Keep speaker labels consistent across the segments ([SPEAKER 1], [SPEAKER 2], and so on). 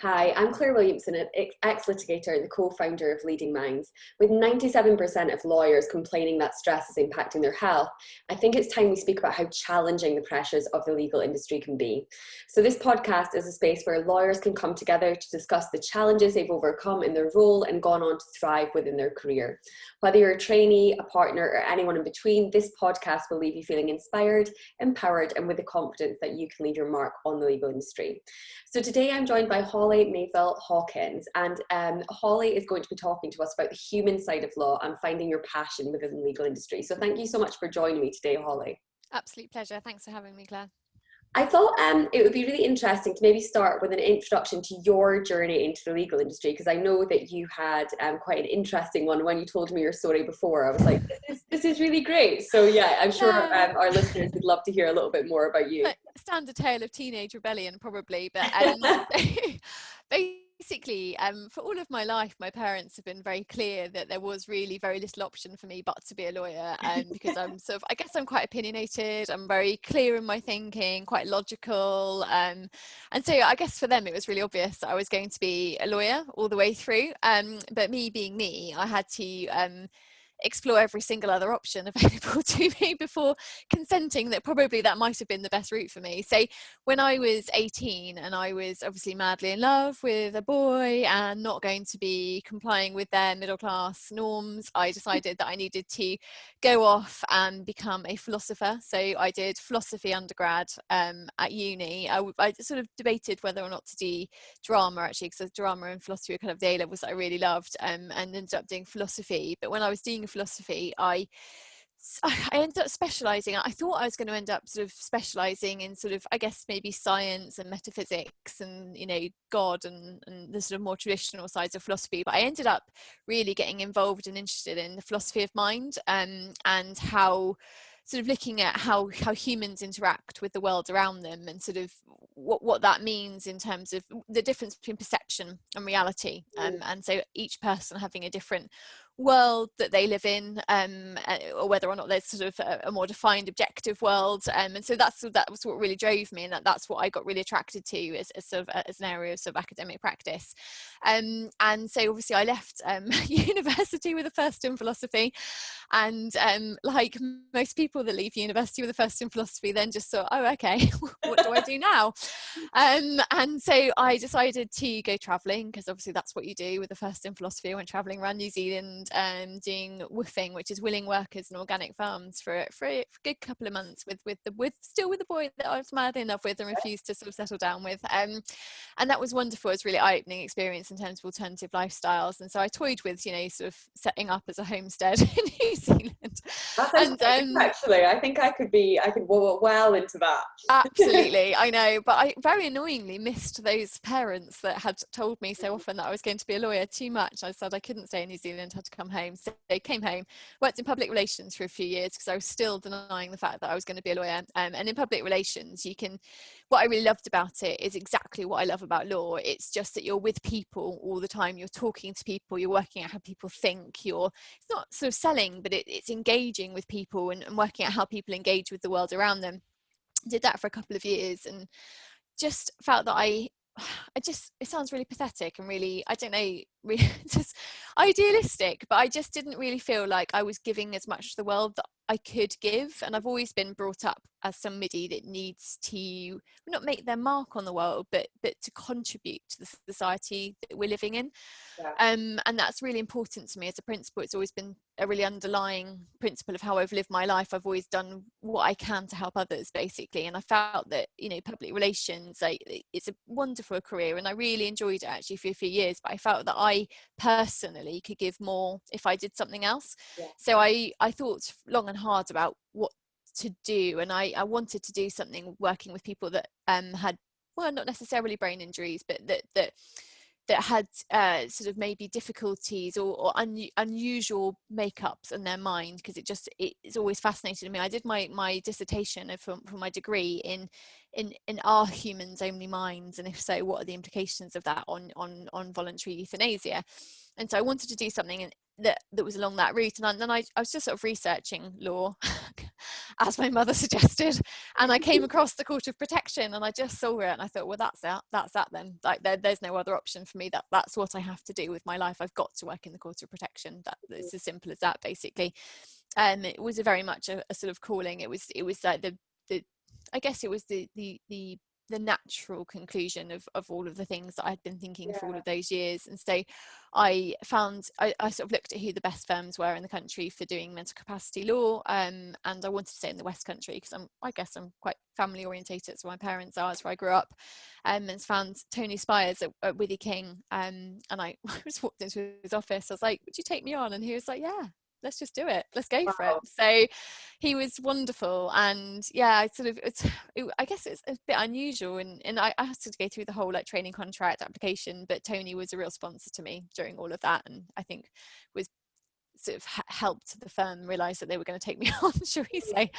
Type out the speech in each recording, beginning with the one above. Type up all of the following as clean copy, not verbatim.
[SPEAKER 1] Hi, I'm Claire Williamson, an ex-litigator and the co-founder of Leading Minds. With 97% of lawyers complaining that stress is impacting their health, I think it's time we speak about how challenging the pressures of the legal industry can be. So this podcast is a space where lawyers can come together to discuss the challenges they've overcome in their role and gone on to thrive within their career. Whether you're a trainee, a partner, or anyone in between, this podcast will leave you feeling inspired, empowered, and with the confidence that you can leave your mark on the legal industry. So today I'm joined by Holly Mieville-Hawkins, and Holly is going to be talking to us about the human side of law and finding your passion within the legal industry. So thank you so much for joining me today, Holly.
[SPEAKER 2] Absolute pleasure. Thanks for having me, Claire.
[SPEAKER 1] I thought it would be really interesting to maybe start with an introduction to your journey into the legal industry, because I know that you had quite an interesting one. When you told me your story before, I was like, this is really great. So yeah, I'm sure our listeners would love to hear a little bit more about you.
[SPEAKER 2] Standard tale of teenage rebellion, probably, but basically, for all of my life, my parents have been very clear that there was really very little option for me but to be a lawyer, because I'm sort of, I guess I'm quite opinionated, I'm very clear in my thinking, quite logical, and so I guess for them it was really obvious that I was going to be a lawyer all the way through, but me being me, I had to explore every single other option available to me before consenting that probably that might have been the best route for me. So when I was 18 and I was obviously madly in love with a boy and not going to be complying with their middle class norms, I decided that I needed to go off and become a philosopher. So I did philosophy undergrad at uni. I sort of debated whether or not to do drama, actually, because drama and philosophy were kind of the A-levels that I really loved, and ended up doing philosophy. But when I was doing philosophy, I ended up specialising. I thought I was going to end up sort of specialising in sort of, I guess, maybe science and metaphysics and, you know, God and the sort of more traditional sides of philosophy. But I ended up really getting involved and interested in the philosophy of mind, and how sort of looking at how humans interact with the world around them, and sort of what that means in terms of the difference between perception and reality, and so each person having a different world that they live in, or whether or not there's sort of a more defined objective world, and so that was what really drove me, and that's what I got really attracted to as sort of as an area of sort of academic practice, and so obviously I left university with a first in philosophy, and like most people that leave university with a first in philosophy then just thought, oh okay, what do I do now? And so I decided to go travelling, because obviously that's what you do with the first in philosophy. I went travelling around New Zealand, doing woofing, which is willing workers in organic farms, for a good couple of months with the boy that I was madly in love with and refused to sort of settle down with, and that was wonderful. It was a really eye-opening experience in terms of alternative lifestyles, and so I toyed with, you know, sort of setting up as a homestead in New Zealand.
[SPEAKER 1] That's actually, I think I could go well into that.
[SPEAKER 2] Absolutely, I know, but I very annoyingly missed those parents that had told me so often that I was going to be a lawyer too much. I said I couldn't stay in New Zealand, had to come home. So I came home, worked in public relations for a few years because I was still denying the fact that I was going to be a lawyer. And in public relations, what I really loved about it is exactly what I love about law. It's just that you're with people all the time. You're talking to people, you're working out how people think. It's not sort of selling, but it's engaging with people and working out how people engage with the world around them. Did that for a couple of years and just felt that it sounds really pathetic and really, I don't know, really just idealistic, but I just didn't really feel like I was giving as much to the world that I could give. And I've always been brought up as somebody that needs to not make their mark on the world, but to contribute to the society that we're living in.
[SPEAKER 1] Yeah.
[SPEAKER 2] And that's really important to me as a principle. It's always been a really underlying principle of how I've lived my life. I've always done what I can to help others, basically. And I felt that, you know, public relations, it's a wonderful career, and I really enjoyed it actually for a few years, but I felt that I personally could give more if I did something else. Yeah. So I thought long and hard about what to do, and I wanted to do something working with people that had, well, not necessarily brain injuries, but that had sort of maybe difficulties or unusual makeups in their mind, because it's always fascinated me. I did my dissertation for my degree in are humans only minds, and if so, what are the implications of that on voluntary euthanasia? And so I wanted to do something that was along that route, and then I was just sort of researching law as my mother suggested, and I came across the Court of Protection, and I just saw it and I thought, well, that's that then, like there's no other option for me. That's what I have to do with my life. I've got to work in the Court of Protection. It's as simple as that, basically. It was very much a sort of calling. It was like the I guess it was the natural conclusion of all of the things that I'd been thinking for all of those years. And so I sort of looked at who the best firms were in the country for doing mental capacity law, and I wanted to stay in the West Country because I guess I'm quite family orientated, so my parents are, that's where I grew up, and found Tony Spires at Withy King, and I just walked into his office. I was like, would you take me on? And he was like, yeah, let's just do it, let's go for it. So he was wonderful, and yeah, I guess it's a bit unusual, and I had to go through the whole like training contract application, but Tony was a real sponsor to me during all of that, and I think was sort of helped the firm realize that they were going to take me on, shall we say.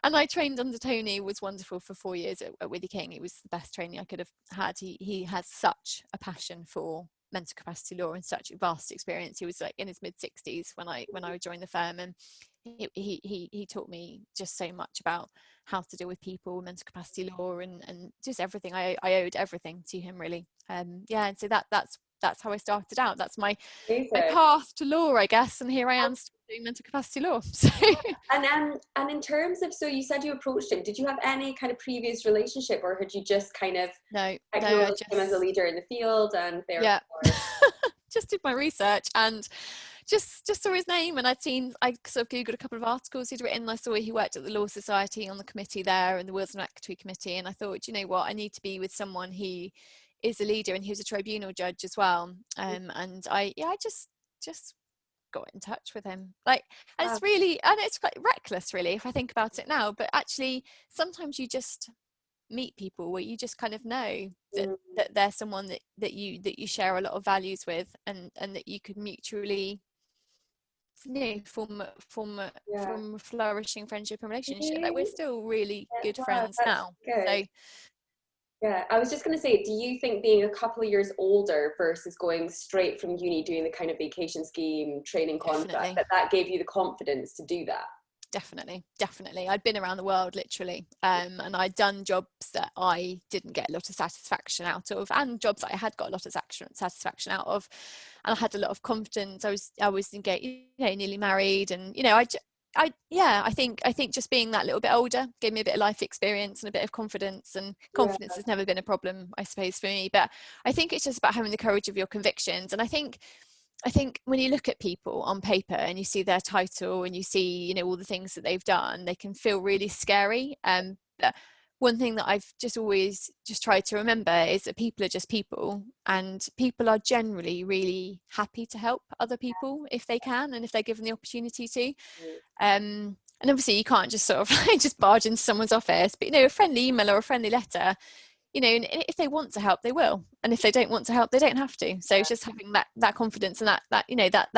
[SPEAKER 2] And I trained under Tony, was wonderful for 4 years at Withy King. It was the best training I could have had. He has such a passion for mental capacity law and such vast experience. He was like in his mid-60s when I joined the firm, and he taught me just so much about how to deal with people, mental capacity law, and just everything. I owed everything to him, really. And so that's how I started out. That's my path to law, I guess, and here I am still doing mental capacity law. So.
[SPEAKER 1] And in terms of, so you said you approached him, did you have any kind of previous relationship, or had you just kind of acknowledged him as a leader in the field, and
[SPEAKER 2] just did my research and just saw his name, and I sort of googled a couple of articles he'd written, and I saw he worked at the Law Society on the committee there and the Wills and Equity Committee, and I thought, you know what, I need to be with someone who is a leader, and he was a tribunal judge as well, and I just got in touch with him, like, and it's really, and it's quite reckless really if I think about it now, but actually sometimes you just meet people where you just kind of know that they're someone that you share a lot of values with, and that you could mutually, you know, form a flourishing friendship and relationship. Like, we're still really good friends now.
[SPEAKER 1] Good.
[SPEAKER 2] So
[SPEAKER 1] yeah, I was just going to say, do you think being a couple of years older versus going straight from uni, doing the kind of vacation scheme training contract, that gave you the confidence to do that?
[SPEAKER 2] Definitely. I'd been around the world literally, and I'd done jobs that I didn't get a lot of satisfaction out of, and jobs that I had got a lot of satisfaction out of, and I had a lot of confidence. I was engaged, you know, nearly married, and you know, I think just being that little bit older gave me a bit of life experience and a bit of confidence, and confidence has never been a problem, I suppose, for me. But I think it's just about having the courage of your convictions. And I think when you look at people on paper and you see their title and you see, you know, all the things that they've done, they can feel really scary. But one thing that I've just always just tried to remember is that people are just people, and people are generally really happy to help other people if they can, and if they're given the opportunity to. And obviously you can't just sort of just barge into someone's office, but you know, a friendly email or a friendly letter, you know, and if they want to help, they will, and if they don't want to help, they don't have to. So it's just having that confidence, and that you know, that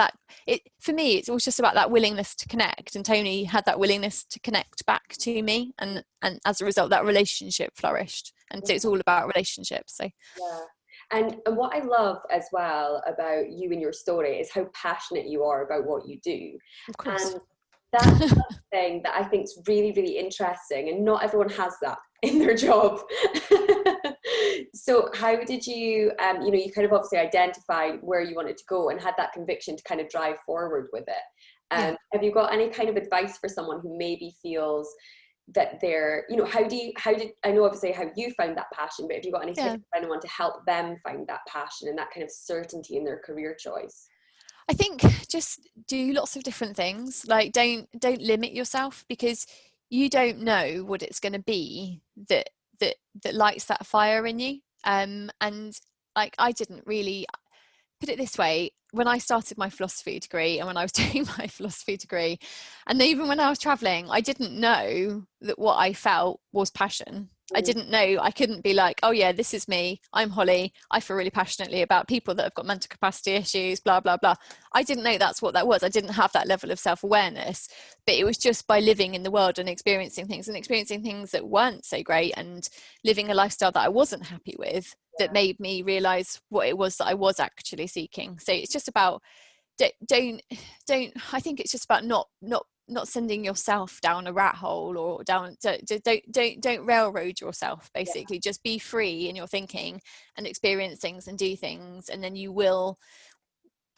[SPEAKER 2] it, for me, it's always just about that willingness to connect, and Tony had that willingness to connect back to me, and as a result that relationship flourished. And so it's all about relationships. So
[SPEAKER 1] and what I love as well about you and your story is how passionate you are about what you do.
[SPEAKER 2] Of course.
[SPEAKER 1] And that's something that I think is really, really interesting, and not everyone has that in their job. So how did you, you know, you kind of obviously identified where you wanted to go and had that conviction to kind of drive forward with it. Have you got any kind of advice for someone who maybe feels that they're, you know, how did, I know obviously how you found that passion, but have you got any tips for anyone to help them find that passion and that kind of certainty in their career choice?
[SPEAKER 2] I think just do lots of different things. Like, don't limit yourself, because you don't know what it's going to be that lights that fire in you. And like, I didn't really, put it this way, when I started my philosophy degree and when I was doing my philosophy degree, and even when I was traveling, I didn't know that what I felt was passion. I didn't know. I couldn't be like, oh yeah, this is me, I'm Holly, I feel really passionately about people that have got mental capacity issues, blah blah blah. I didn't know that's what that was. I didn't have that level of self-awareness, but it was just by living in the world and experiencing things that weren't so great, and living a lifestyle that I wasn't happy with, that made me realize what it was that I was actually seeking. So it's just about don't I think it's just about not sending yourself down a rat hole, or down don't railroad yourself, basically. Just be free in your thinking and experience things and do things, and then you will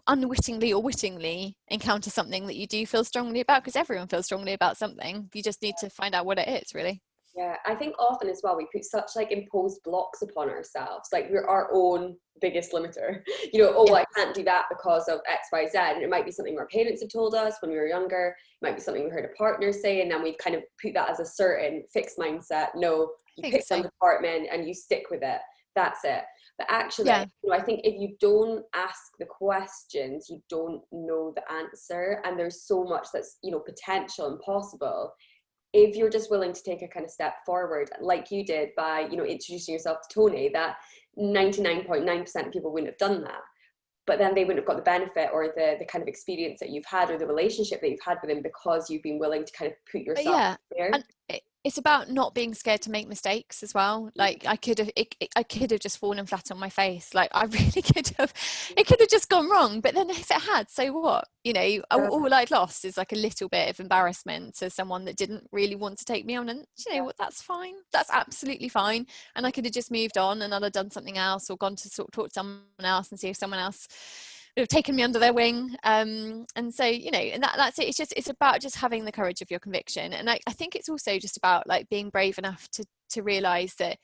[SPEAKER 2] unwittingly or wittingly encounter something that you do feel strongly about, because everyone feels strongly about something. You just need to find out what it is, really.
[SPEAKER 1] Yeah, I think often as well we put such like imposed blocks upon ourselves, like we're our own biggest limiter. You know, oh, I can't do that because of X, Y, Z. And it might be something our parents have told us when we were younger. It might be something we heard a partner say, and then we've kind of put that as a certain fixed mindset. No, you pick some department and you stick with it. That's it. But actually, you know, I think if you don't ask the questions, you don't know the answer. And there's so much that's, you know, potential and possible. If you're just willing to take a kind of step forward, like you did by, you know, introducing yourself to Tony, that 99.9% of people wouldn't have done that. But then they wouldn't have got the benefit or the kind of experience that you've had, or the relationship that you've had with him, because you've been willing to kind of put yourself there.
[SPEAKER 2] And it's about not being scared to make mistakes as well. Like I could have just fallen flat on my face. Like I really could have, it could have just gone wrong. But then if it had, so what? You know, all I'd lost is like a little bit of embarrassment to someone that didn't really want to take me on. And you know what, that's fine. That's absolutely fine. And I could have just moved on, and I'd have done something else, or gone to sort of talk to someone else and see if someone else have taken me under their wing. And so, you know, and that's it. It's about just having the courage of your conviction. And I think it's also just about like being brave enough to realize that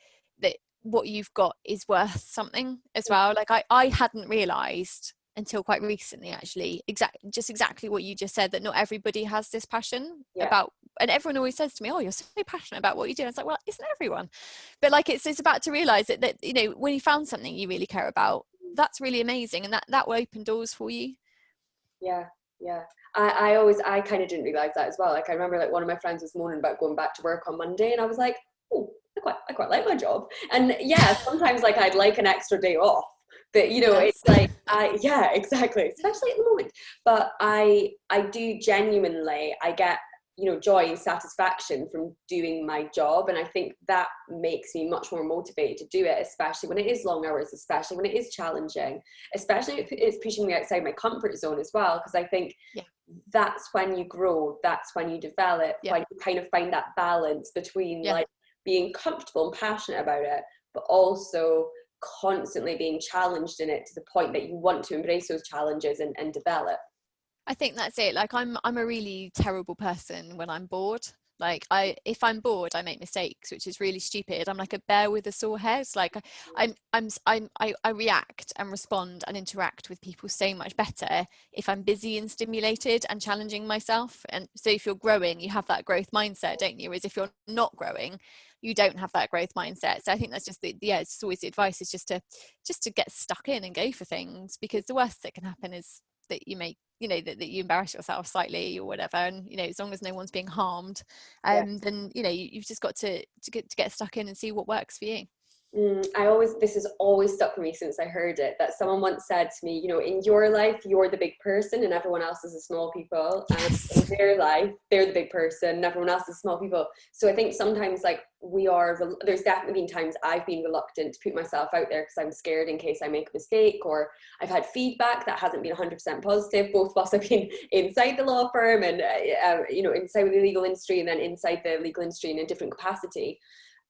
[SPEAKER 2] what you've got is worth something as well. Like I hadn't realized until quite recently, actually, exactly what you just said, that not everybody has this passion about, and everyone always says to me, oh, you're so passionate about what you do. And it's like, well, isn't everyone? But like it's about to realize that you know, when you found something you really care about, that's really amazing, and that will open doors for you.
[SPEAKER 1] I kind of didn't realize that as well. Like I remember like one of my friends was moaning about going back to work on Monday, and I was like, oh, I quite like my job. And yeah, sometimes like I'd like an extra day off, but you know, it's like exactly, especially at the moment. But I do genuinely, I get, you know, joy and satisfaction from doing my job, and I think that makes me much more motivated to do it, especially when it is long hours, especially when it is challenging, especially if it's pushing me outside my comfort zone as well, because I think that's when you grow, that's when you develop, when you kind of find that balance between like being comfortable and passionate about it, but also constantly being challenged in it to the point that you want to embrace those challenges and develop.
[SPEAKER 2] I think that's it. Like I'm a really terrible person when I'm bored. Like if I'm bored, I make mistakes, which is really stupid. I'm like a bear with a sore head. Like I react and respond and interact with people so much better if I'm busy and stimulated and challenging myself. And so if you're growing, you have that growth mindset, don't you? Whereas if you're not growing, you don't have that growth mindset. So I think that's just it's always the advice is just to get stuck in and go for things, because the worst that can happen is that you make, you know, that you embarrass yourself slightly or whatever, and you know, as long as no one's being harmed, then you know, you've just got to get stuck in and see what works for you.
[SPEAKER 1] This has always stuck with me since I heard it, that someone once said to me, you know, in your life you're the big person and everyone else is the small people, and in their life they're the big person and everyone else is small people. So I think sometimes like there's definitely been times I've been reluctant to put myself out there because I'm scared in case I make a mistake, or I've had feedback that hasn't been 100% positive. Both of us have been inside the law firm and you know, inside the legal industry, and then inside the legal industry in a different capacity,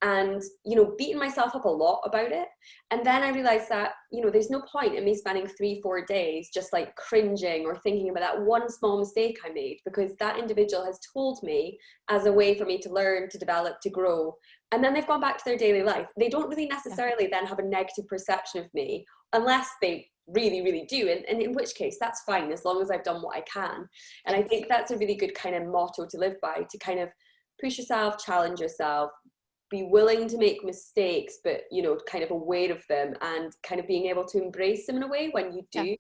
[SPEAKER 1] and you know, beating myself up a lot about it. And then I realized that, you know, there's no point in me spending 3-4 days just like cringing or thinking about that one small mistake I made, because that individual has told me as a way for me to learn, to develop, to grow, and then they've gone back to their daily life. They don't really necessarily then have a negative perception of me, unless they really do, and in which case that's fine, as long as I've done what I can. And I think that's a really good kind of motto to live by, to kind of push yourself, challenge yourself, be willing to make mistakes, but you know, kind of aware of them, and kind of being able to embrace them in a way when you do.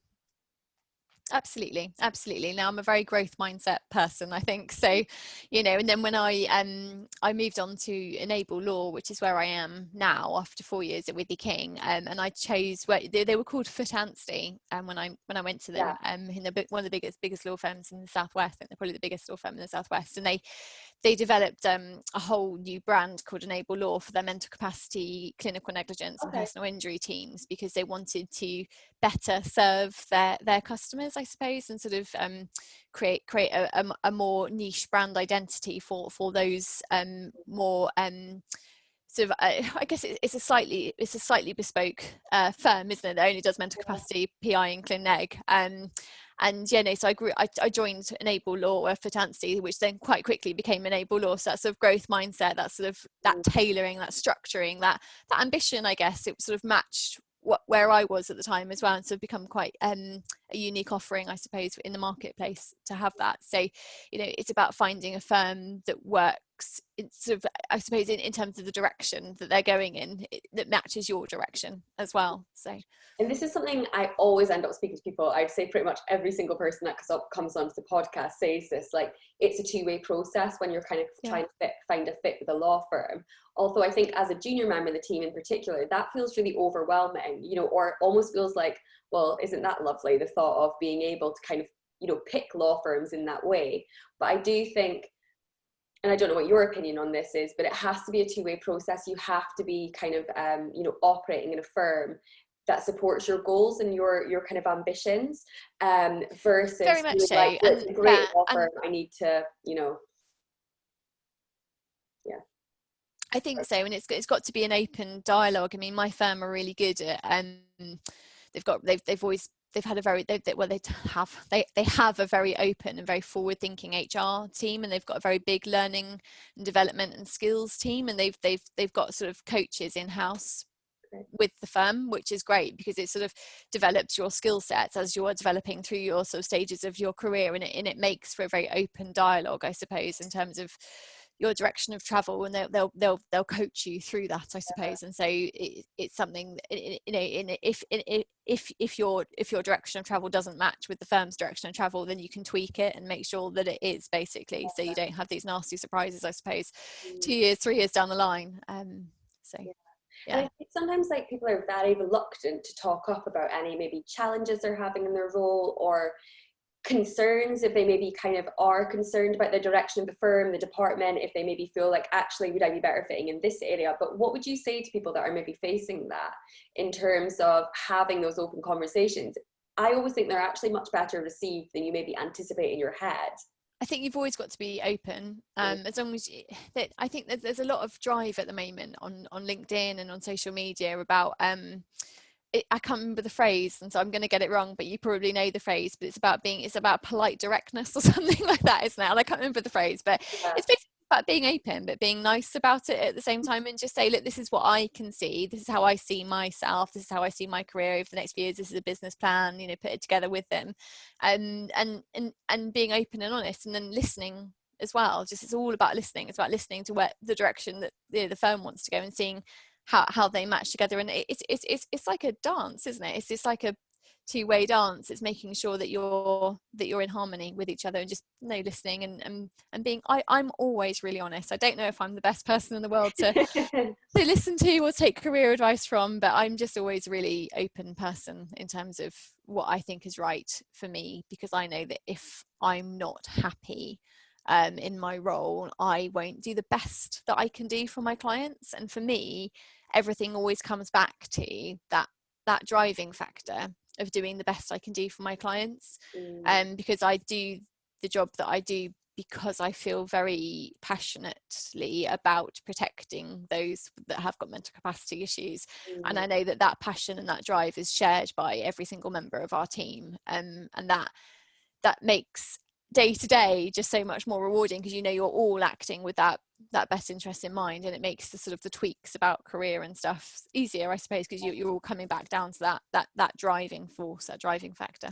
[SPEAKER 2] Absolutely, absolutely. Now I'm a very growth mindset person, I think. So, you know, and then when I moved on to Enable Law, which is where I am now after 4 years at Whitley King, and I chose where they were called Foot Anstey, and when I went to them, in one of the biggest law firms in the Southwest. I think they're probably the biggest law firm in the Southwest, and they developed a whole new brand called Enable Law for their mental capacity, clinical negligence, and personal injury teams, because they wanted to better serve their customers, I suppose, and sort of create a more niche brand identity for those more sort of I guess it's a slightly bespoke firm, isn't it, that only does mental capacity, PI, and clin neg. And yeah, no, so I joined Enable Law at Anstey, which then quite quickly became Enable Law. So that sort of growth mindset, that sort of that tailoring, that structuring, that ambition, I guess, it sort of matched where I was at the time as well, and so become quite a unique offering, I suppose, in the marketplace to have that. So, you know, it's about finding a firm that works, it's sort of, I suppose, in terms of the direction that they're going in, that matches your direction as well. So,
[SPEAKER 1] and this is something I always end up speaking to people. I'd say pretty much every single person that comes onto the podcast says this, like, it's a two-way process when you're kind of trying to find a fit with a law firm. Although I think as a junior member of the team in particular, that feels really overwhelming, you know, or almost feels like, well, isn't that lovely, the thought of being able to kind of, you know, pick law firms in that way. But I do think, and I don't know what your opinion on this is, but it has to be a two-way process. You have to be kind of, you know, operating in a firm that supports your goals and your kind of ambitions, versus
[SPEAKER 2] very much so.
[SPEAKER 1] like, well, it's a great law firm,
[SPEAKER 2] And
[SPEAKER 1] I need to, you know,
[SPEAKER 2] I think so, and it's got to be an open dialogue. I mean, my firm are really good at, they've had a very they have a very open and very forward thinking HR team, and they've got a very big learning and development and skills team, and they've got sort of coaches in house with the firm, which is great because it sort of develops your skill sets as you're developing through your sort of stages of your career, and it makes for a very open dialogue, I suppose, in terms of your direction of travel, and they'll coach you through that, I suppose. And so it's something, you know, if your direction of travel doesn't match with the firm's direction of travel, then you can tweak it and make sure that it is, basically, so you don't have these nasty surprises, I suppose, 2 years, 3 years down the line.
[SPEAKER 1] And I think sometimes, like, people are very reluctant to talk up about any maybe challenges they're having in their role, or concerns, if they maybe kind of are concerned about the direction of the firm, the department, if they maybe feel like, actually, would I be better fitting in this area? But what would you say to people that are maybe facing that in terms of having those open conversations? I always think they're actually much better received than you maybe anticipate in your head.
[SPEAKER 2] I think you've always got to be open, as long as I think there's a lot of drive at the moment on LinkedIn and on social media about I can't remember the phrase, and so I'm going to get it wrong, but you probably know the phrase, but it's about polite directness or something like that, isn't it? And I can't remember the phrase, but it's basically about being open, but being nice about it at the same time, and just say, look, this is what I can see, this is how I see myself, this is how I see my career over the next few years, this is a business plan, you know, put it together with them, and being open and honest, and then listening as well. Just, it's all about listening. It's about listening to where the direction that the firm wants to go, and seeing how they match together. And it's like a dance, isn't it? It's just like a two-way dance. It's making sure that you're in harmony with each other, and just, you know, listening and being, I'm always really honest. I don't know if I'm the best person in the world to listen to or take career advice from, but I'm just always a really open person in terms of what I think is right for me, because I know that if I'm not happy in my role, I won't do the best that I can do for my clients. And for me, everything always comes back to that driving factor of doing the best I can do for my clients, because I do the job that I do because I feel very passionately about protecting those that have got mental capacity issues, and I know that passion and that drive is shared by every single member of our team, and that makes day to day just so much more rewarding, because you know you're all acting with that best interest in mind, and it makes the sort of the tweaks about career and stuff easier, I suppose, because you're all coming back down to that driving force, that driving factor.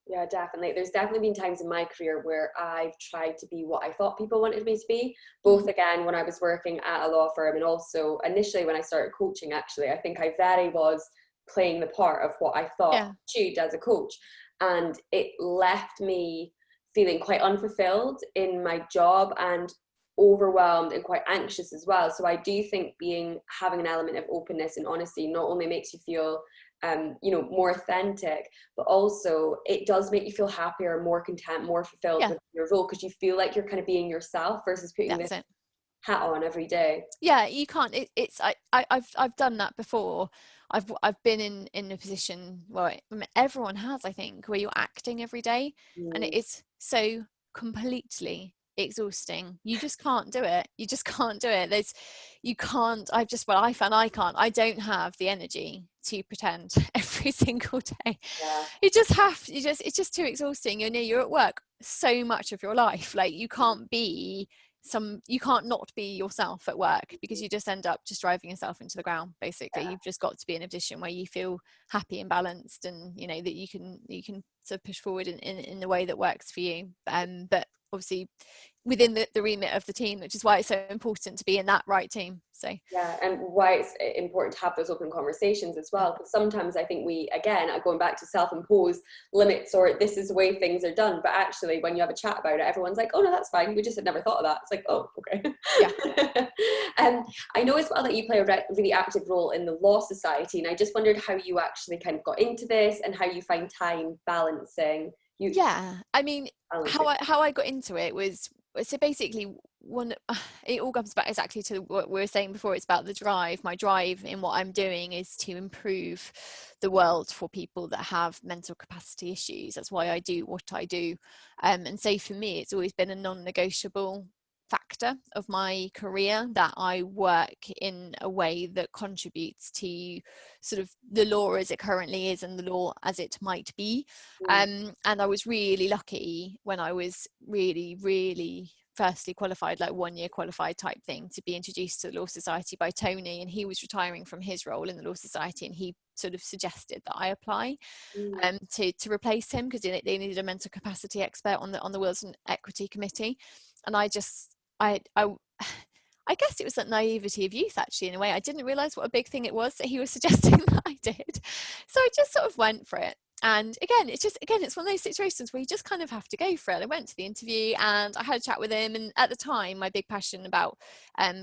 [SPEAKER 1] Yeah, definitely. There's definitely been times in my career where I've tried to be what I thought people wanted me to be, both again when I was working at a law firm, and also initially when I started coaching. Actually, I think I very was playing the part of what I thought should as a coach. and it left me feeling quite unfulfilled in my job and overwhelmed and quite anxious as well. So I do think having an element of openness and honesty not only makes you feel more authentic, but also it does make you feel happier, more content, more fulfilled
[SPEAKER 2] Yeah,
[SPEAKER 1] with your role, because you feel like you're kind of being yourself versus putting
[SPEAKER 2] that's
[SPEAKER 1] this
[SPEAKER 2] it.
[SPEAKER 1] hat on every day.
[SPEAKER 2] Yeah, you can't, I've done that before. I've been in a position where everyone has, I think, where you're acting every day, and it
[SPEAKER 1] Mm.
[SPEAKER 2] is so completely exhausting. You just can't do it. You just can't do it. You can't. I found I don't have the energy to pretend every single day.
[SPEAKER 1] Yeah.
[SPEAKER 2] It's just too exhausting. You're at work so much of your life. Like, you can't not be yourself at work, because you just end up just driving yourself into the ground, basically.
[SPEAKER 1] Yeah.
[SPEAKER 2] You've just got to be in a position where you feel happy and balanced, and that you can sort of push forward in the way that works for you, but obviously within the remit of the team, which is why it's so important to be in that right team. So
[SPEAKER 1] Yeah, and why it's important to have those open conversations as well, because sometimes I think we, again, are going back to self-imposed limits, or this is the way things are done, but actually when you have a chat about it, everyone's like, oh no, that's fine, we just had never thought of that. It's like, oh, okay.
[SPEAKER 2] yeah.
[SPEAKER 1] I know as well that you play a really active role in the Law Society, and I just wondered how you actually kind of got into this and how you find time balancing.
[SPEAKER 2] I mean, how I got into it was, so basically, it all comes back exactly to what we were saying before. It's about the drive. My drive in what I'm doing is to improve the world for people that have mental capacity issues. That's why I do what I do. And so for me, it's always been a non-negotiable factor of my career that I work in a way that contributes to sort of the law as it currently is and the law as it might be. And I was really lucky when I was really firstly qualified, like 1 year qualified type thing, to be introduced to the Law Society by Tony, and he was retiring from his role in the Law Society, and he sort of suggested that I apply to replace him, because they needed a mental capacity expert on the Wills and Equity Committee. And I guess it was that naivety of youth, actually. In a way, I didn't realize what a big thing it was that he was suggesting that I did, so I just sort of went for it. And it's one of those situations where you just kind of have to go for it. I went to the interview and I had a chat with him, and at the time my big passion about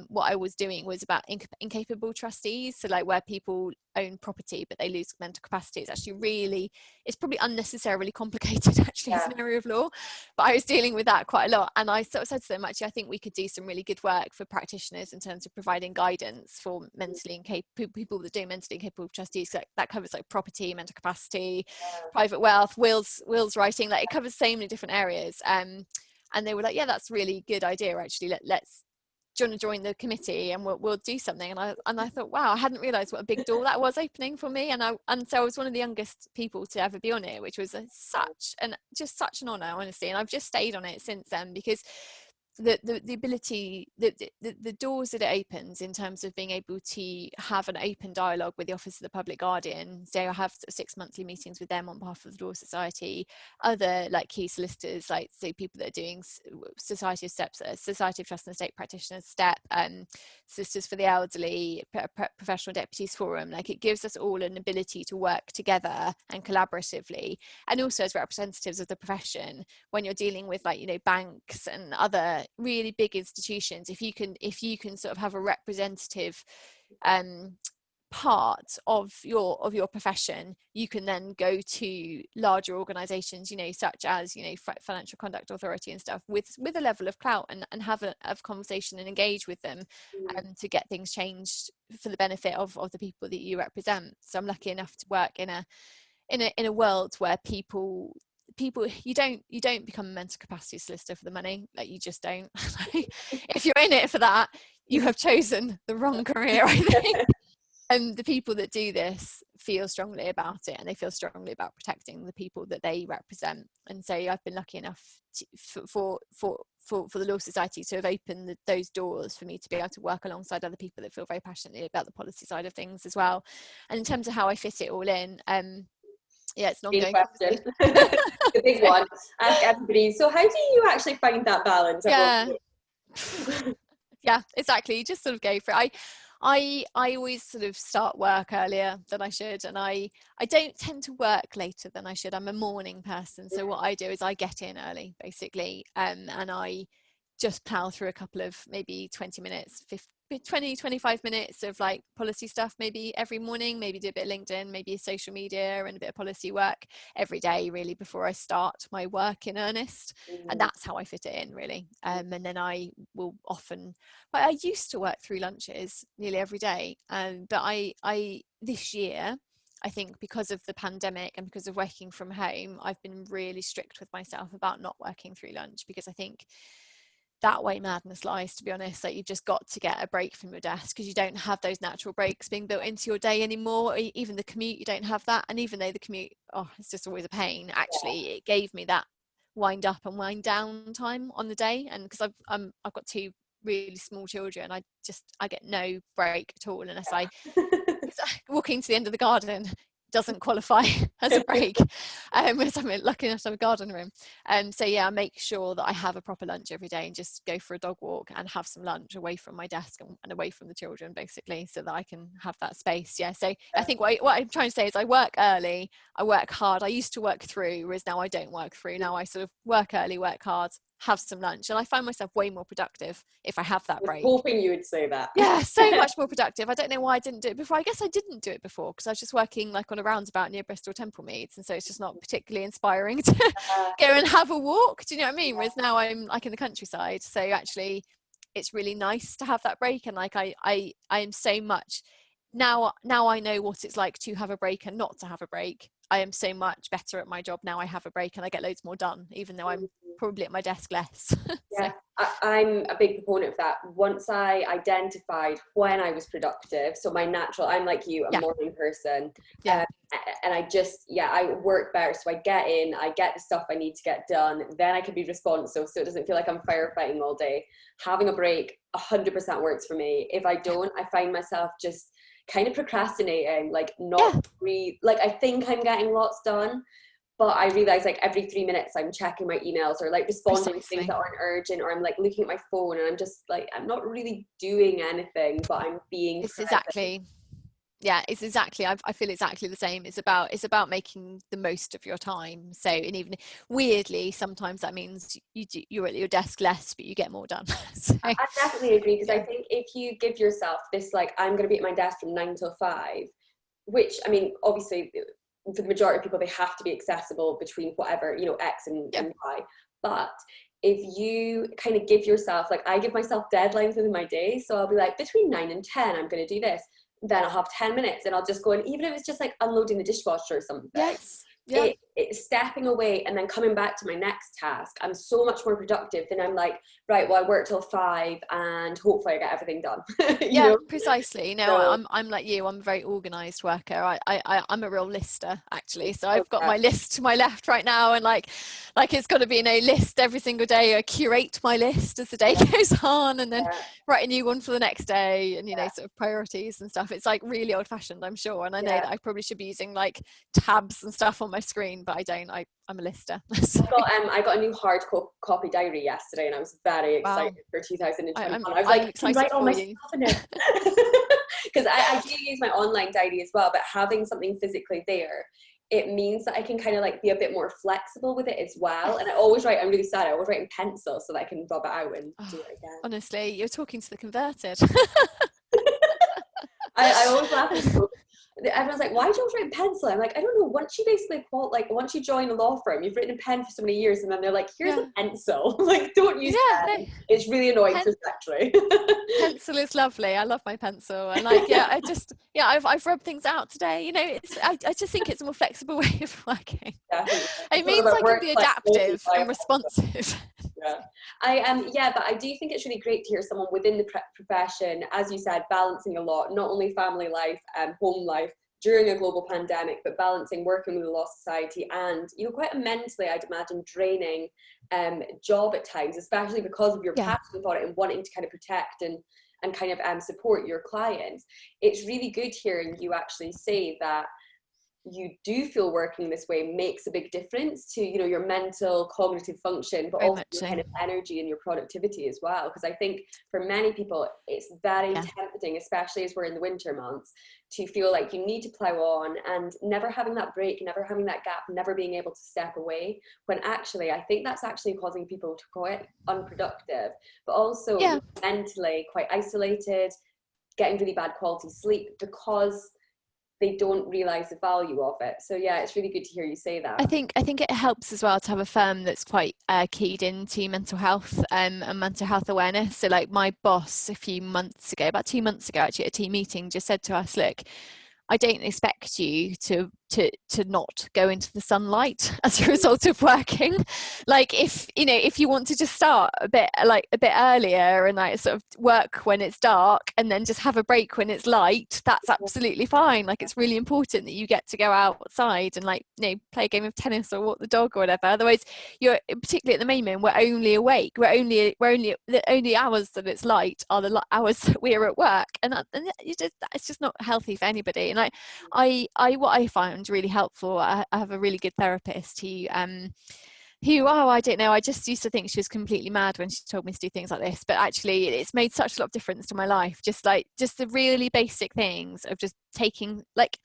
[SPEAKER 2] what I was doing was about incapable trustees, so like where people own property but they lose mental capacity. It's probably unnecessarily complicated, actually, as an area of law, but I was dealing with that quite a lot. And I sort of said to them, actually, I think we could do some really good work for practitioners in terms of providing guidance for mentally incapable people that do mentally incapable trustees. That covers like property, mental capacity, private wealth, wills writing, like it covers so many different areas. And they were like, yeah, that's a really good idea, actually. Let's do you want to join the committee and we'll do something. And I thought, wow, I hadn't realized what a big door that was opening for me. And so I was one of the youngest people to ever be on it, which was such an honor, honestly. And I've just stayed on it since then, because the ability, the doors that it opens in terms of being able to have an open dialogue with the Office of the Public Guardian. So I have 6 monthly meetings with them on behalf of the Law Society, other like key solicitors, like so people that are doing Society of Steps, Society of Trust and Estate Practitioners STEP, Sisters for the Elderly, Professional Deputies Forum. Like, it gives us all an ability to work together and collaboratively, and also as representatives of the profession, when you're dealing with banks and other really big institutions, if you can sort of have a representative part of your profession, you can then go to larger organizations, such as Financial Conduct Authority and stuff, with a level of clout, and have a conversation and engage with them to get things changed for the benefit of the people that you represent. So I'm lucky enough to work in a world where people you don't become a mental capacity solicitor for the money. Like, you just don't. If you're in it for that, you have chosen the wrong career, I think. And the people that do this feel strongly about it, and they feel strongly about protecting the people that they represent. And so I've been lucky enough for the Law Society to have opened those doors for me to be able to work alongside other people that feel very passionately about the policy side of things as well. And in terms of how I fit it all in, it's an ongoing
[SPEAKER 1] question. The big one. Ask everybody. So how do you actually find that balance?
[SPEAKER 2] Yeah. Yeah, exactly. You just sort of go for it. I always sort of start work earlier than I should, and I don't tend to work later than I should. I'm a morning person, so what I do is I get in early, basically, and I just plow through a couple of maybe 20 minutes, 25 minutes of like policy stuff maybe every morning, maybe do a bit of LinkedIn, maybe social media and a bit of policy work every day, really, before I start my work in earnest. And that's how I fit it in, really. And then I will often, but I used to work through lunches nearly every day, but I this year, I think because of the pandemic and because of working from home, I've been really strict with myself about not working through lunch, because I think that way madness lies, to be honest. Like, you've just got to get a break from your desk, because you don't have those natural breaks being built into your day anymore. Even the commute, you don't have that. And even though the commute, it's just always a pain, actually it gave me that wind up and wind down time on the day. And because I've got two really small children, I get no break at all unless I walking to the end of the garden doesn't qualify as a break, because I'm lucky enough to have a garden room. So yeah, I make sure that I have a proper lunch every day and just go for a dog walk and have some lunch away from my desk and away from the children, basically, so that I can have that space. So I think what I'm trying to say is I work early, I work hard. I used to work through, whereas now I don't work through. Now I sort of work early, work hard, have some lunch, and I find myself way more productive if I have that break.
[SPEAKER 1] I was hoping you would say that.
[SPEAKER 2] Yeah, so much more productive. I don't know why I didn't do it before. I guess I didn't do it before because I was just working like on a roundabout near Bristol Temple Meads, and so it's just not particularly inspiring to go and have a walk. Do you know what I mean? Whereas now I'm like in the countryside, so actually it's really nice to have that break. And like I am so much now I know what it's like to have a break and not to have a break. I am so much better at my job now I have a break, and I get loads more done, even though I'm probably at my desk less.
[SPEAKER 1] Yeah, I'm a big proponent of that. Once I identified when I was productive, so my natural, I'm like you, a morning person, and I work better. So I get in, I get the stuff I need to get done, then I can be responsive, so it doesn't feel like I'm firefighting all day. Having a break 100% works for me. If I don't, I find myself just kind of procrastinating, like like I think I'm getting lots done, but I realize like every 3 minutes I'm checking my emails or like responding to things that aren't urgent, or I'm like looking at my phone and I'm just like, I'm not really doing anything, but I'm being present.
[SPEAKER 2] It's exactly I feel exactly the same. It's about making the most of your time. So, and even weirdly sometimes that means you're at your desk less, but you get more done. So,
[SPEAKER 1] I definitely agree, because I think if you give yourself this, like, I'm going to be at my desk from 9 till 5, which, I mean, obviously for the majority of people they have to be accessible between whatever, X and Y, but if you kind of give yourself, like, I give myself deadlines within my day, so I'll be like, between 9 and 10 I'm going to do this, then I'll have 10 minutes and I'll just go, and even if it's just like unloading the dishwasher or something, it's stepping away and then coming back to my next task. I'm so much more productive than I'm like, right, well, I work till 5 and hopefully I get everything done. you know?
[SPEAKER 2] Precisely. No, I'm like you. I'm a very organized worker. I'm a real lister, actually. So I've got my list to my left right now, and like it's got to be in a list every single day. I curate my list as the day goes on, and then write a new one for the next day, and sort of priorities and stuff. It's like really old fashioned, I'm sure, and I know that I probably should be using like tabs and stuff on my screen, but I don't. I'm a lister. So.
[SPEAKER 1] I got a new hard copy diary yesterday, and I was very excited for 2021. I was like,
[SPEAKER 2] excited
[SPEAKER 1] write all my
[SPEAKER 2] you.
[SPEAKER 1] stuff in it. Because I do use my online diary as well, but having something physically there, it means that I can kind of like be a bit more flexible with it as well. And I always write, I'm really sad, I always write in pencil so that I can rub it out and do it again.
[SPEAKER 2] Honestly, you're talking to the converted.
[SPEAKER 1] I always laugh at people. Everyone's like, why do you always write in pencil? I'm like, I don't know. Once you basically once you join a law firm, you've written in pen for so many years, and then they're like, here's a pencil. Like, don't use pen. No. It's really annoying for secretary.
[SPEAKER 2] Pencil is lovely. I love my pencil. And like, I've rubbed things out today. I just think it's a more flexible way of working. It means I can be adaptive and responsive.
[SPEAKER 1] But I do think it's really great to hear someone within the profession, as you said, balancing a lot, not only family life and home life during a global pandemic, but balancing working with the Law Society and, quite a mentally, I'd imagine, draining job at times, especially because of your passion for it and wanting to kind of protect and kind of support your clients. It's really good hearing you actually say that you do feel working this way makes a big difference to, you know, your mental cognitive function, but
[SPEAKER 2] Very
[SPEAKER 1] also
[SPEAKER 2] much
[SPEAKER 1] your
[SPEAKER 2] so.
[SPEAKER 1] kind of energy and your productivity as well. Because I think for many people it's very
[SPEAKER 2] Yeah.
[SPEAKER 1] tempting, especially as we're in the winter months, to feel like you need to plow on, and never having that break, never having that gap, never being able to step away, when actually I think that's actually causing people to quite unproductive, but also
[SPEAKER 2] Yeah.
[SPEAKER 1] mentally quite isolated, getting really bad quality sleep because they don't realize the value of it. So yeah, it's really good to hear you say that.
[SPEAKER 2] I think it helps as well to have a firm that's quite keyed into mental health and mental health awareness. So like my boss a few months ago, about 2 months ago actually, at a team meeting, just said to us, look, I don't expect you to not go into the sunlight as a result of working. Like if you know, if you want to just start a bit earlier and like sort of work when it's dark and then just have a break when it's light, that's absolutely fine. Like it's really important that you get to go outside and like, you know, play a game of tennis or walk the dog or whatever. Otherwise, you're, particularly at the moment, we're only awake. The only hours that it's light are the hours that we're at work, and it's just not healthy for anybody. And I what I found really helpful, I have a really good therapist who, oh, I don't know, I just used to think she was completely mad when she told me to do things like this, but actually it's made such a lot of difference to my life. Just the really basic things of just taking like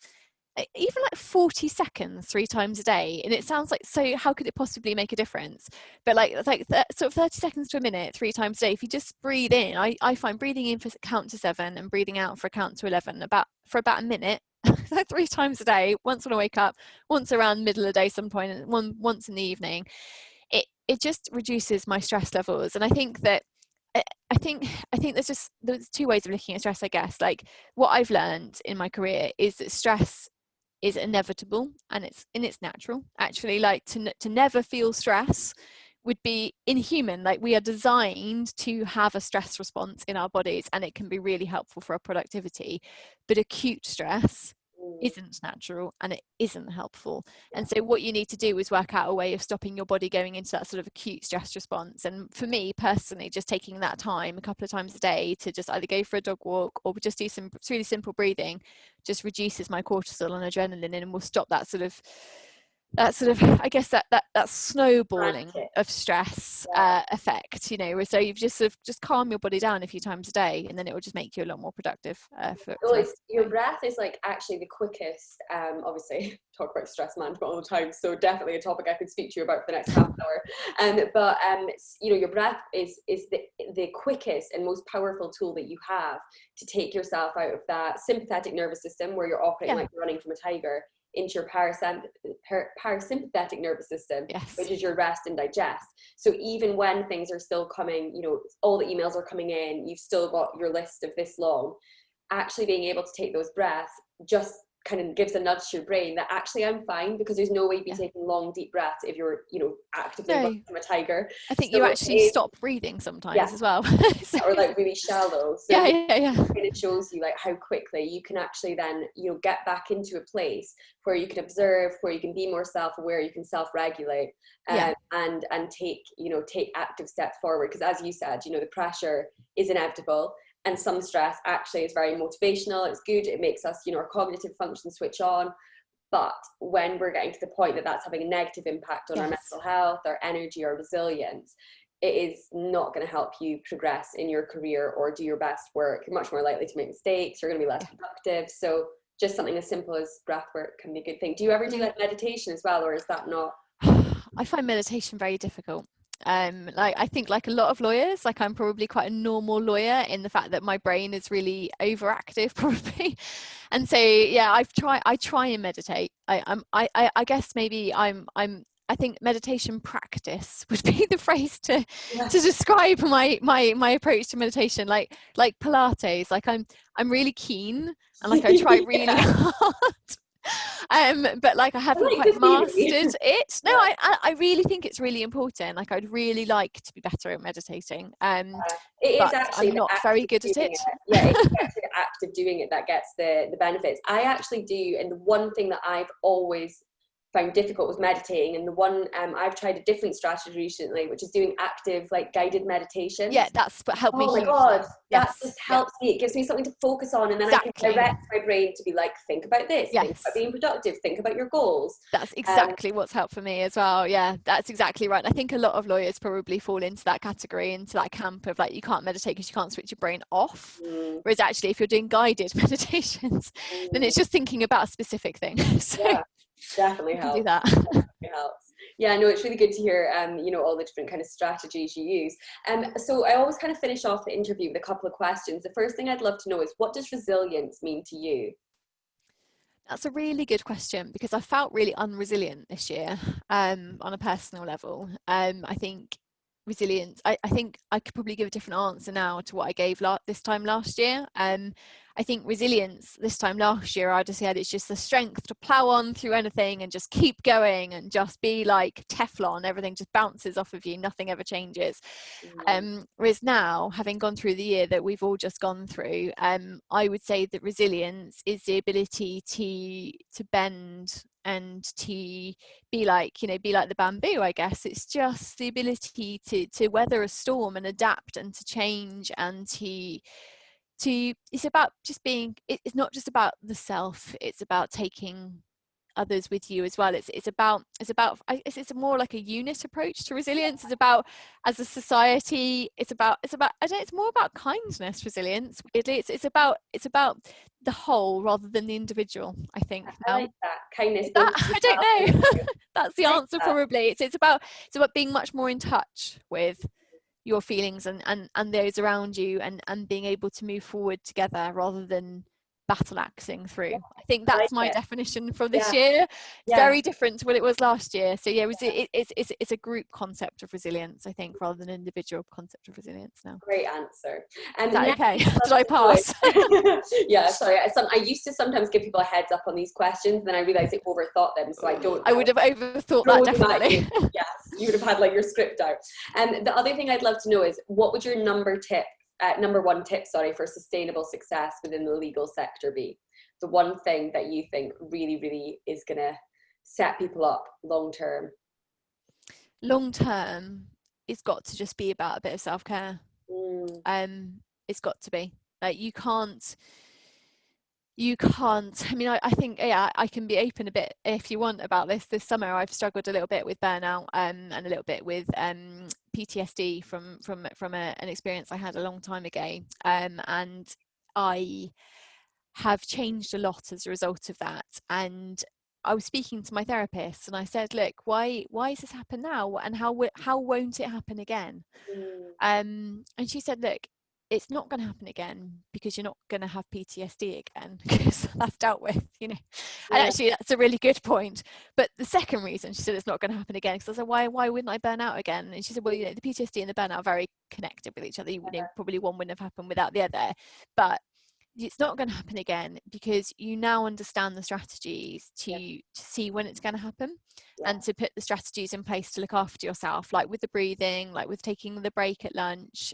[SPEAKER 2] even like 40 seconds 3 times a day, and it sounds like, so how could it possibly make a difference? But sort of 30 seconds to a minute 3 times a day, if you just breathe in, I find breathing in for count to 7 and breathing out for count to 11 for about a minute, like 3 times a day, once when I wake up, once around middle of the day some point, and once in the evening, it just reduces my stress levels. And I think that I think there's 2 ways of looking at stress, I guess. Like what I've learned in my career is that stress is inevitable and it's natural. Actually, like to never feel stress would be inhuman. Like we are designed to have a stress response in our bodies, and it can be really helpful for our productivity. But acute stress isn't natural and it isn't helpful. And so what you need to do is work out a way of stopping your body going into that sort of acute stress response. And for me personally, just taking that time a couple of times a day to just either go for a dog walk or just do some really simple breathing just reduces my cortisol and adrenaline, and will stop that sort of I guess that snowballing of stress effect, you know. So you've just sort of just calm your body down a few times a day, and then it will just make you a lot more productive
[SPEAKER 1] your breath is like actually the quickest, obviously talk about stress management all the time, so definitely a topic I could speak to you about for the next half hour. But you know, your breath is the quickest and most powerful tool that you have to take yourself out of that sympathetic nervous system where you're operating like you're running from a tiger, into your parasympathetic nervous system, which is your rest and digest. So even when things are still coming, you know, all the emails are coming in, you've still got your list of this long, actually being able to take those breaths just kind of gives a nudge to your brain that actually I'm fine, because there's no way you'd be taking long deep breaths if you're, you know, actively running from a tiger.
[SPEAKER 2] I think you actually stop breathing sometimes as well.
[SPEAKER 1] Or like really shallow. So it shows you like how quickly you can actually then, you know, get back into a place where you can observe, where you can be more self-aware, you can self-regulate, and take active steps forward. Because as you said, you know, the pressure is inevitable. And some stress actually is very motivational. It's good. It makes us, you know, our cognitive function switch on. But when we're getting to the point that that's having a negative impact on our mental health, our energy, our resilience, it is not going to help you progress in your career or do your best work. You're much more likely to make mistakes. You're going to be less productive. So just something as simple as breath work can be a good thing. Do you ever do like meditation as well, or is that not?
[SPEAKER 2] I find meditation very difficult. Like I think like a lot of lawyers, like I'm probably quite a normal lawyer in the fact that my brain is really overactive probably. And so I try and meditate. I guess maybe I think meditation practice would be the phrase to describe my approach to meditation. Like Pilates, like I'm really keen and like I try really hard. But like I haven't quite mastered it. No, I really think it's really important. Like I'd really like to be better at meditating. It is actually I'm not very good at it.
[SPEAKER 1] It's actually the act of doing it that gets the benefits. I actually do, and the one thing that I've always found difficult was meditating, and the one I've tried a different strategy recently, which is doing active, like, guided meditations.
[SPEAKER 2] Yeah, that's what helped me
[SPEAKER 1] Oh my
[SPEAKER 2] hugely.
[SPEAKER 1] God, that
[SPEAKER 2] Yes.
[SPEAKER 1] just helps me. It gives me something to focus on, and then I can
[SPEAKER 2] Exactly.
[SPEAKER 1] direct my brain to be like, think about this, think about
[SPEAKER 2] Yes.
[SPEAKER 1] being productive, think about your goals.
[SPEAKER 2] That's exactly what's helped for me as well. Yeah, that's exactly right. I think a lot of lawyers probably fall into that category, into that camp of like, you can't meditate because you can't switch your brain off. Whereas actually, if you're doing guided meditations, then it's just thinking about a specific thing. So
[SPEAKER 1] Yeah, definitely
[SPEAKER 2] you can do
[SPEAKER 1] helps.
[SPEAKER 2] that.
[SPEAKER 1] Definitely helps. Yeah, no, it's really good to hear, you know, all the different kind of strategies you use. So I always kind of finish off the interview with a couple of questions. The first thing I'd love to know is, what does resilience mean to you?
[SPEAKER 2] That's a really good question, because I felt really unresilient this year, on a personal level. I think resilience, I think I could probably give a different answer now to what I gave this time last year. I think resilience this time last year, I just said it's just the strength to plow on through anything and just keep going and just be like Teflon. Everything just bounces off of you, nothing ever changes. Whereas now, having gone through the year that we've all just gone through, I would say that resilience is the ability to bend and to be like, you know, be like the bamboo. I guess it's just the ability to weather a storm and adapt and to change, and to it's about just being, it's not just about the self, it's about taking others with you as well. It's about it's more like a unit approach to resilience. It's about, as a society, it's about I don't know, it's more about kindness. Resilience, weirdly, it's about the whole rather than the individual, I think.
[SPEAKER 1] I
[SPEAKER 2] Now,
[SPEAKER 1] like that. Kindness.
[SPEAKER 2] is that, I don't know. That's the
[SPEAKER 1] I like
[SPEAKER 2] answer
[SPEAKER 1] that.
[SPEAKER 2] probably. It's about being much more in touch with your feelings and those around you, and being able to move forward together rather than battle axing through.
[SPEAKER 1] Yeah,
[SPEAKER 2] I think
[SPEAKER 1] I like
[SPEAKER 2] that's my
[SPEAKER 1] it.
[SPEAKER 2] definition for this
[SPEAKER 1] Yeah,
[SPEAKER 2] year. It's
[SPEAKER 1] yeah.
[SPEAKER 2] very different to what it was last year. So yeah, it's a group concept of resilience, I think, rather than an individual concept of resilience now.
[SPEAKER 1] Great answer.
[SPEAKER 2] Is that
[SPEAKER 1] Next
[SPEAKER 2] okay?
[SPEAKER 1] thing I'd
[SPEAKER 2] Did
[SPEAKER 1] love
[SPEAKER 2] I
[SPEAKER 1] to know
[SPEAKER 2] pass?
[SPEAKER 1] is- yeah, sorry. I used to sometimes give people a heads up on these questions, then I realised I overthought them, so I don't
[SPEAKER 2] I
[SPEAKER 1] now.
[SPEAKER 2] would have overthought that,
[SPEAKER 1] Throw them at you.
[SPEAKER 2] definitely.
[SPEAKER 1] Yes, you would have had like your script out. And the other thing I'd love to know is, what would your number one tip, sorry, for sustainable success within the legal sector be? The one thing that you think really, really is going to set people up long term.
[SPEAKER 2] Long term, it's got to just be about a bit of self-care.
[SPEAKER 1] Mm.
[SPEAKER 2] It's got to be, like, you can't, I mean, I think, yeah, I can be open a bit if you want about this summer. I've struggled a little bit with burnout, and a little bit with PTSD from an experience I had a long time ago, and I have changed a lot as a result of that. And I was speaking to my therapist, and I said, look, why has this happened now, and how won't it happen again? And she said, look, it's not going to happen again because you're not going to have PTSD again, because that's dealt with, you know. And
[SPEAKER 1] Yeah.
[SPEAKER 2] actually, that's a really good point. But the second reason she said it's not going to happen again, because I said, why wouldn't I burn out again? And she said, well, you know, the PTSD and the burnout are very connected with each other. You know, probably one wouldn't have happened without the other, but it's not going to happen again because you now understand the strategies to see when it's going to happen, and to put the strategies in place to look after yourself, like with the breathing, like with taking the break at lunch,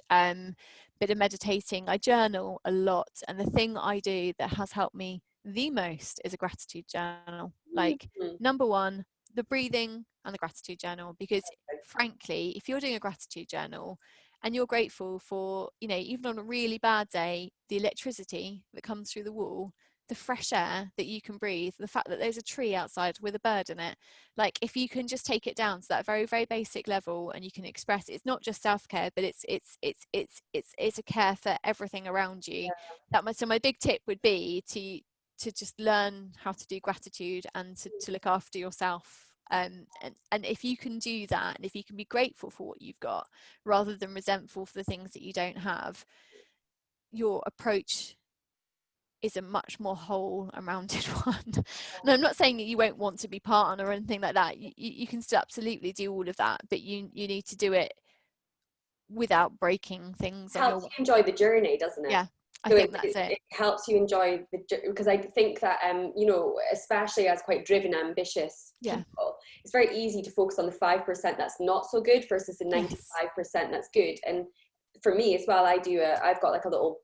[SPEAKER 2] bit of meditating. I journal a lot, and the thing I do that has helped me the most is a gratitude journal. Like, number one, the breathing and the gratitude journal, because frankly, if you're doing a gratitude journal and you're grateful for, you know, even on a really bad day, the electricity that comes through the wall, the fresh air that you can breathe, the fact that there's a tree outside with a bird in it, like, if you can just take it down to that very, very basic level, and you can express, it's not just self-care, but it's a care for everything around you. So my big tip would be to just learn how to do gratitude and to look after yourself. And if you can do that, and if you can be grateful for what you've got rather than resentful for the things that you don't have, your approach is a much more whole and rounded one. And I'm not saying that you won't want to be partner or anything like that. You can still absolutely do all of that, but you need to do it without breaking things on your...
[SPEAKER 1] Helps you enjoy the journey, doesn't it?
[SPEAKER 2] Yeah, I
[SPEAKER 1] So
[SPEAKER 2] think that's it.
[SPEAKER 1] It helps you enjoy because I think that you know, especially as quite driven, ambitious people, it's very easy to focus on the 5% that's not so good versus the 95% that's good. And for me as well, I've got like a little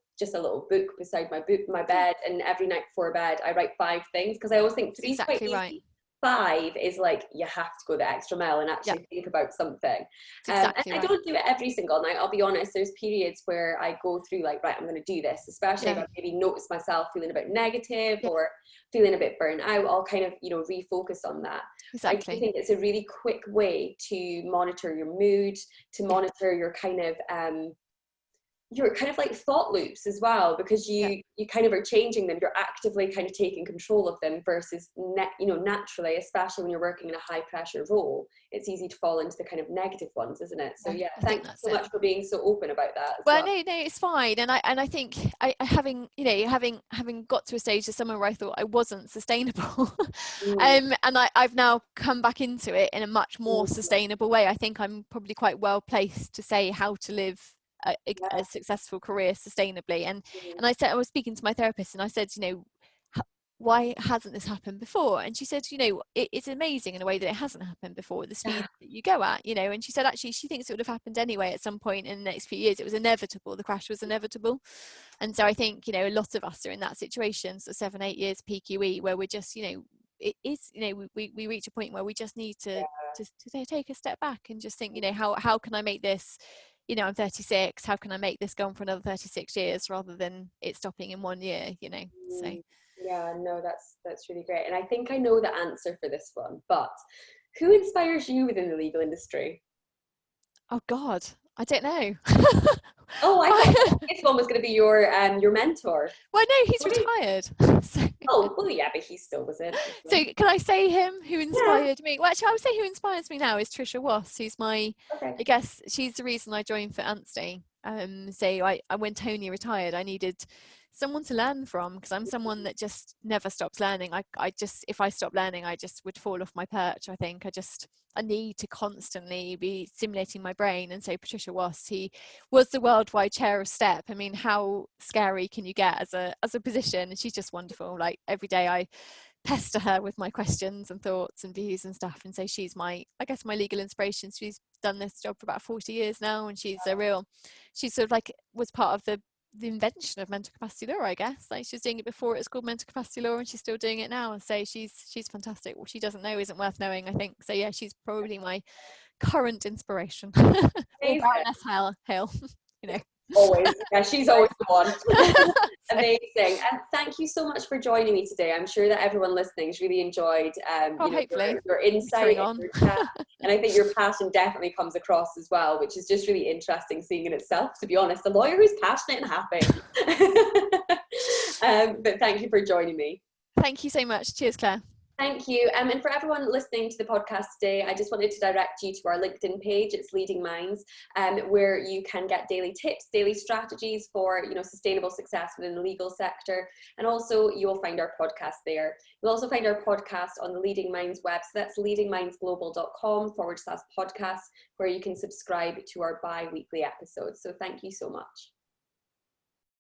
[SPEAKER 1] book beside my bed, and every night before bed I write 5 things, because I always think 3 is quite easy.
[SPEAKER 2] Right.
[SPEAKER 1] 5 is like, you have to go the extra mile and
[SPEAKER 2] Yeah,
[SPEAKER 1] actually think about something.
[SPEAKER 2] it's
[SPEAKER 1] And
[SPEAKER 2] exactly
[SPEAKER 1] I
[SPEAKER 2] right.
[SPEAKER 1] don't do it every single night, I'll be honest. There's periods where I go through like, right, I'm going to do this, especially if
[SPEAKER 2] Yeah,
[SPEAKER 1] I maybe notice myself feeling a bit negative
[SPEAKER 2] yeah,
[SPEAKER 1] or feeling a bit burnt out. I'll kind of, refocus on that. But I do
[SPEAKER 2] exactly.
[SPEAKER 1] think it's a really quick way to monitor your mood, to
[SPEAKER 2] Yeah,
[SPEAKER 1] monitor your kind of like thought loops as well, because
[SPEAKER 2] yeah.
[SPEAKER 1] you kind of are changing them. You're actively kind of taking control of them versus naturally, especially when you're working in a high pressure role, it's easy to fall into the kind of negative ones, isn't it? So
[SPEAKER 2] Yeah,
[SPEAKER 1] yeah,
[SPEAKER 2] I
[SPEAKER 1] thank
[SPEAKER 2] think
[SPEAKER 1] you
[SPEAKER 2] that's
[SPEAKER 1] so
[SPEAKER 2] it.
[SPEAKER 1] much for being so open about that as
[SPEAKER 2] Well,
[SPEAKER 1] well.
[SPEAKER 2] no, no, it's fine, and I think having having got to a stage of somewhere where I thought I wasn't sustainable,
[SPEAKER 1] Mm,
[SPEAKER 2] and I've now come back into it in a much more
[SPEAKER 1] mm,
[SPEAKER 2] sustainable way. I think I'm probably quite well placed to say how to live a
[SPEAKER 1] yeah,
[SPEAKER 2] successful career sustainably.
[SPEAKER 1] mm,
[SPEAKER 2] And I said, I was speaking to my therapist, and I said, why hasn't this happened before? And she said, it's amazing in a way that it hasn't happened before, the
[SPEAKER 1] yeah,
[SPEAKER 2] speed that you go at, and she said actually she thinks it would have happened anyway at some point in the next few years. It was inevitable, the crash was inevitable. And so I think, a lot of us are in that situation, so 7-8 years PQE, where we're just, it is, we reach a point where we just need to take a step back and just think, how can I make this, I'm 36, how can I make this go on for another 36 years rather than it stopping in 1 year, so.
[SPEAKER 1] mm. Yeah, no, that's really great. And I think I know the answer for this one, but who inspires you within the legal industry?
[SPEAKER 2] Oh God, I don't know.
[SPEAKER 1] Oh, I thought this one was going to be your mentor.
[SPEAKER 2] Well, no, he's
[SPEAKER 1] What is-
[SPEAKER 2] retired. So,
[SPEAKER 1] Oh, well, yeah, but he still was in.
[SPEAKER 2] so can I say him who
[SPEAKER 1] Yeah.
[SPEAKER 2] inspired me? Well, actually, I would say who inspires me now is Trisha Wass, who's
[SPEAKER 1] Okay.
[SPEAKER 2] I guess she's the reason I joined for Anstey. So I when Tony retired, I needed someone to learn from, because I'm someone that just never stops learning. I just, if I stop learning, I just would fall off my perch. I think I need to constantly be stimulating my brain. And so Patricia Wass, he was the worldwide chair of STEP. I mean, how scary can you get as a position? And she's just wonderful. Like every day I pester her with my questions and thoughts and views and stuff. And so she's I guess my legal inspiration. She's done this job for about 40 years now, and she's she's sort of like was part of the invention of mental capacity law, I guess. Like she was doing it before it was called mental capacity law, and she's still doing it now. And so she's fantastic. What she doesn't know isn't worth knowing, I think. So yeah, she's probably my current inspiration. Or
[SPEAKER 1] Amazing.
[SPEAKER 2] Baroness Hale, you know.
[SPEAKER 1] Always. Yeah, she's always the one.
[SPEAKER 2] So,
[SPEAKER 1] Amazing. And thank you so much for joining me today. I'm sure that everyone listening has really enjoyed
[SPEAKER 2] hopefully
[SPEAKER 1] your insight
[SPEAKER 2] carrying
[SPEAKER 1] and
[SPEAKER 2] on.
[SPEAKER 1] your chat. And I think your passion definitely comes across as well, which is just really interesting seeing in itself, to be honest. A lawyer who's passionate and happy. But thank you for joining me.
[SPEAKER 2] Thank you so much. Cheers, Claire.
[SPEAKER 1] Thank you. And for everyone listening to the podcast today, I just wanted to direct you to our LinkedIn page. It's Leading Minds, where you can get daily tips, daily strategies for sustainable success within the legal sector. And also you will find our podcast there. You'll also find our podcast on the Leading Minds web. So that's leadingmindsglobal.com/podcast, where you can subscribe to our bi-weekly episodes. So thank you so much.